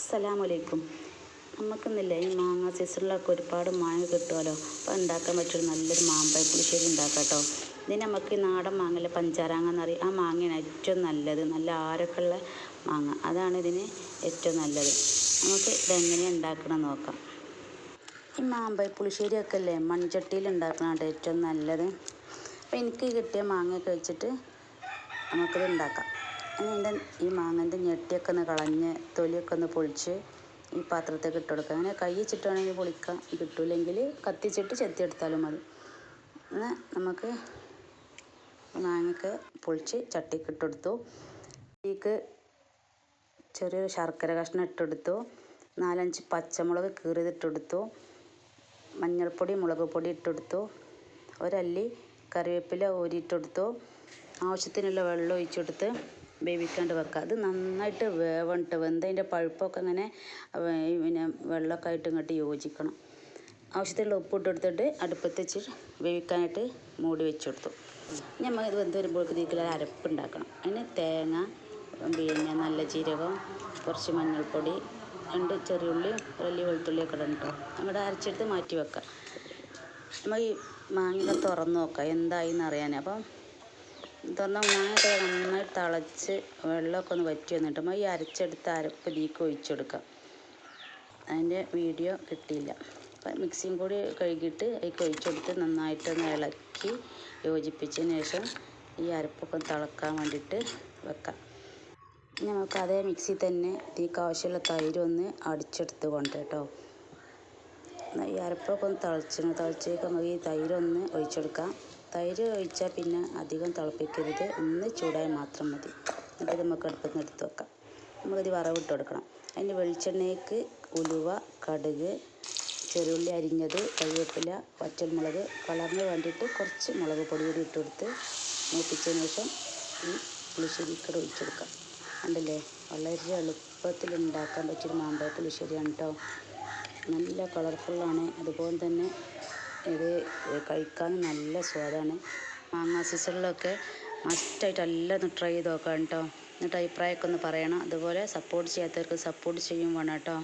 അസ്സലാമലൈക്കും. നമുക്കിന്നില്ലേ ഈ മാങ്ങ സീസണിലൊക്കെ ഒരുപാട് മാങ്ങ കിട്ടുമല്ലോ. അപ്പോൾ ഉണ്ടാക്കാൻ പറ്റുന്ന നല്ലൊരു മാമ്പഴ പുളിശ്ശേരി ഉണ്ടാക്കാം കേട്ടോ. ഇതിന് നമുക്ക് നാടൻ മാങ്ങയിലെ പഞ്ചാരാങ്ങ എന്ന് പറയും. ആ മാങ്ങയാണ് ഏറ്റവും നല്ലത്. നല്ല ആരൊക്കെയുള്ള മാങ്ങ, അതാണ് ഇതിന് ഏറ്റവും നല്ലത്. നമുക്ക് ഇതെങ്ങനെയാണ് ഉണ്ടാക്കണം നോക്കാം. ഈ മാമ്പഴ പുളിശ്ശേരിയൊക്കെ അല്ലേ മൺചട്ടിയിൽ ഉണ്ടാക്കണതാണ് ഏറ്റവും നല്ലത്. അപ്പോൾ എനിക്ക് കിട്ടിയ മാങ്ങയൊക്കെ വെച്ചിട്ട് നമുക്കിത് ഉണ്ടാക്കാം. അതിൻ്റെ ഈ മാങ്ങൻ്റെ ഞെട്ടിയൊക്കെ ഒന്ന് കളഞ്ഞ് തൊലിയൊക്കെ ഒന്ന് പൊളിച്ച് ഈ പാത്രത്തേക്ക് ഇട്ട് കൊടുക്കുക. അങ്ങനെ കൈ വെച്ചിട്ടാണെങ്കിൽ പൊളിക്കാം, കിട്ടില്ലെങ്കിൽ കത്തിച്ചിട്ട് ചെത്തിയെടുത്താലും മതി. എന്നാൽ നമുക്ക് മാങ്ങയൊക്കെ പൊളിച്ച് ചട്ടിക്ക് ഇട്ടെടുത്തു. ഇതിലേക്ക് ചെറിയൊരു ശർക്കര കഷ്ണം ഇട്ടെടുത്തു. 4-5 പച്ചമുളക് കീറിയതിട്ടെടുത്തു. മഞ്ഞൾപ്പൊടി മുളക് പൊടി ഇട്ടെടുത്തു. ഒരല്ലി കറിവേപ്പില ഊരിയിട്ടെടുത്തു. ആവശ്യത്തിനുള്ള വെള്ളം ഒഴിച്ചെടുത്ത് വേവിക്കാണ്ട് വെക്കുക. അത് നന്നായിട്ട് വേവണിട്ട് വെന്തതിൻ്റെ പഴുപ്പൊക്കെ അങ്ങനെ പിന്നെ വെള്ളമൊക്കെ ആയിട്ട് ഇങ്ങോട്ട് യോജിക്കണം. ആവശ്യത്തിനുള്ള ഉപ്പ് ഇട്ടെടുത്തിട്ട് അടുപ്പത്ത് വെച്ച് വേവിക്കാനായിട്ട് മൂടി വെച്ചെടുത്തു. നമ്മൾ ഇത് വെന്ത് വരുമ്പോഴേക്ക് ഇതിലേക്ക് അരപ്പ് ഉണ്ടാക്കണം. അതിന് തേങ്ങ, പിന്നെ നല്ല ജീരകം, കുറച്ച് മഞ്ഞൾപ്പൊടി, 2 ചെറിയുള്ളി, വലിയ വെളുത്തുള്ളിയൊക്കെ ഇടണം കേട്ടോ. അങ്ങോട്ട് അരച്ചെടുത്ത് മാറ്റി വെക്കാം. നമ്മൾ ഈ മാങ്ങ തുറന്ന് നോക്കാം എന്തായി എന്നറിയാൻ. അപ്പം തുറന്ന മാങ്ങയൊക്കെ നന്നായി തിളച്ച് വെള്ളമൊക്കെ ഒന്ന് വറ്റി വന്നിട്ട് നമ്മൾ ഈ അരച്ചെടുത്ത അരപ്പ് ഇതിലേക്ക് ഒഴിച്ചെടുക്കാം. അതിൻ്റെ വീഡിയോ കിട്ടിയില്ല. അപ്പം മിക്സിയും കൂടി കഴുകിയിട്ട് അതിലേക്ക് ഒഴിച്ചെടുത്ത് നന്നായിട്ടൊന്ന് ഇളക്കി യോജിപ്പിച്ചതിന് ശേഷം ഈ അരപ്പൊക്കെ തിളക്കാൻ വേണ്ടിയിട്ട് വെക്കാം. നമുക്ക് അതേ മിക്സി തന്നെ ഇതിലേക്ക് ആവശ്യമുള്ള തൈര് ഒന്ന് അടിച്ചെടുത്ത് കൊണ്ട് കേട്ടോ. ഈ അരപ്പൊക്കെ ഒന്ന് തിളച്ചേക്ക് നമുക്ക് ഈ തൈരൊന്ന് ഒഴിച്ചെടുക്കാം. തൈര് ഒഴിച്ചാൽ പിന്നെ അധികം തിളപ്പിക്കരുത്, ഒന്ന് ചൂടായി മാത്രം മതി. എന്നിട്ട് നമുക്ക് അടുപ്പത്ത് നിന്ന് എടുത്ത് വെക്കാം. നമുക്കിത് വറവിട്ട് കൊടുക്കണം. അതിന് വെളിച്ചെണ്ണയ്ക്ക് ഉലുവ, കടുക്, ചെറുള്ളി അരിഞ്ഞത്, കറിവേപ്പില, വറ്റൽമുളക്, കളറിന് വേണ്ടിയിട്ട് കുറച്ച് മുളക് പൊടി കൂടി ഇട്ട് കൊടുത്ത് മൂപ്പിച്ചതിന് ശേഷം ഈ പുളിശ്ശേരിക്കട ഒഴിച്ചെടുക്കാം. കണ്ടില്ലേ, വളരെ എളുപ്പത്തിൽ ഉണ്ടാക്കാൻ പറ്റിയൊരു മാമ്പഴ പുളിശ്ശേരിയാണ് കേട്ടോ. നല്ല കളർഫുള്ളാണ്. അതുപോലെ തന്നെ ഇത് കഴിക്കാൻ നല്ല സ്വാദാണ്. മാങ്ങ സീസണിലൊക്കെ മസ്റ്റായിട്ട് എല്ലാവരും ട്രൈ ചെയ്ത് നോക്കാം കേട്ടോ. എന്നിട്ട് അഭിപ്രായമൊക്കെ ഒന്ന് പറയണം. അതുപോലെ സപ്പോർട്ട് ചെയ്യാത്തവർക്ക് സപ്പോർട്ട് ചെയ്യും വേണം കേട്ടോ.